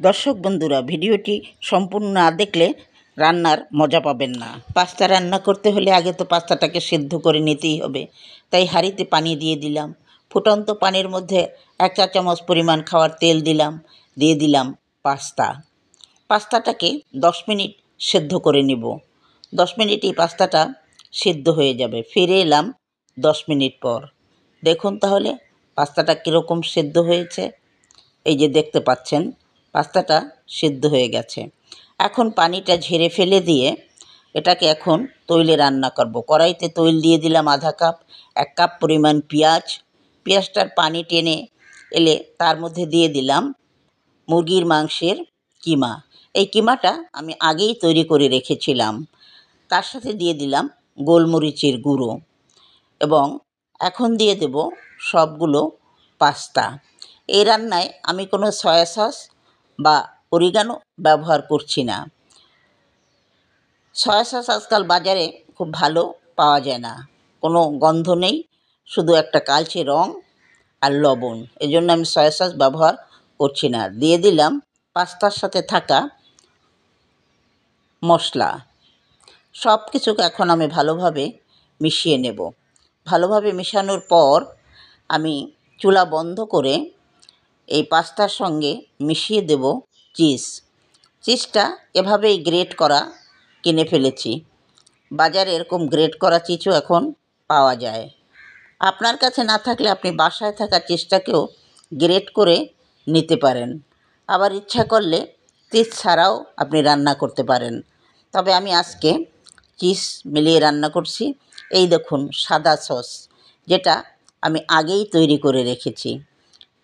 দর্শক বন্ধুরা, ভিডিওটি সম্পূর্ণ না দেখলে রান্নার মজা পাবেন না। পাস্তা রান্না করতে হলে আগে তো পাস্তাটাকে সেদ্ধ করে নিতেই হবে। তাই হাঁড়িতে পানি দিয়ে দিলাম। ফুটন্ত পানির মধ্যে 1 চা চামচ পরিমাণ খাওয়ার তেল দিলাম। দিয়ে দিলাম পাস্তাটাকে 10 মিনিট সেদ্ধ করে নেব। 10 মিনিটেই পাস্তাটা সিদ্ধ হয়ে যাবে। ফিরে এলাম 10 মিনিট পর। দেখুন তাহলে পাস্তাটা কীরকম সেদ্ধ হয়েছে। এই যে দেখতে পাচ্ছেন পাস্তাটা সিদ্ধ হয়ে গেছে। এখন পানিটা ঝেড়ে ফেলে দিয়ে এটাকে এখন তৈলে রান্না করব। কড়াইতে তৈল দিয়ে দিলাম আধা কাপ। 1 কাপ পরিমাণ পেঁয়াজটার পানি টেনে এলে তার মধ্যে দিয়ে দিলাম মুরগির মাংসের কিমা। এই কিমাটা আমি আগেই তৈরি করে রেখেছিলাম। তার সাথে দিয়ে দিলাম গোলমরিচের গুঁড়ো এবং এখন দিয়ে দেব সবগুলো পাস্তা। এই রান্নায় আমি কোনো সয়া সস বা অরিগানো ব্যবহার করছি না। সয়া সস আজকাল বাজারে খুব ভালো পাওয়া যায় না, কোনো গন্ধ নেই, শুধু একটা কালচে রং আর লবণ। এজন্য আমি সয়া সস ব্যবহার করছি না। দিয়ে দিলাম পাস্তার সাথে থাকা মশলা। সব কিছুকে এখন আমি ভালোভাবে মিশিয়ে নেব। ভালোভাবে মেশানোর পর আমি চুলা বন্ধ করে এই পাস্তার সঙ্গে মিশিয়ে দেব চিজটা এভাবেই গ্রেট করা কিনে ফেলেছি। বাজারে এরকম গ্রেট করা চিজও এখন পাওয়া যায়। আপনার কাছে না থাকলে আপনি বাসায় থাকা চিজটাকেও গ্রেট করে নিতে পারেন। আবার ইচ্ছা করলে চিজ ছাড়াও আপনি রান্না করতে পারেন। তবে আমি আজকে চিজ মিলিয়ে রান্না করছি। এই দেখুন সাদা সস, যেটা আমি আগেই তৈরি করে রেখেছি।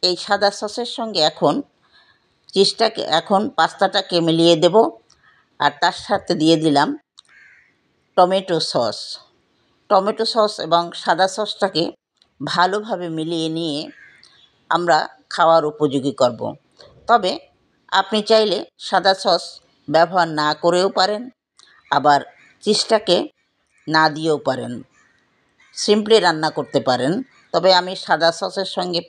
এই সাদা সসের সঙ্গে এখন পাস্তাটাকে মিলিয়ে দেব। আর তার সাথে দিয়ে দিলাম টমেটো সস এবং সাদা সসটাকে ভালোভাবে মিলিয়ে নিয়ে আমরা খাওয়ার উপযোগী করব। তবে আপনি চাইলে সাদা সস ব্যবহার না করেও পারেন, আবার চিজটাকে না দিয়েও পারেন, সিম্পলি রান্না করতে পারেন। তবে আমি সাদা সসের সঙ্গে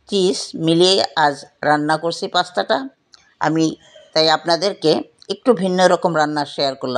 চিজ মিলিয়ে আজ রান্না করছি পাস্তাটা। তাই আপনাদেরকে একটু ভিন্ন রকম রান্না শেয়ার করলাম।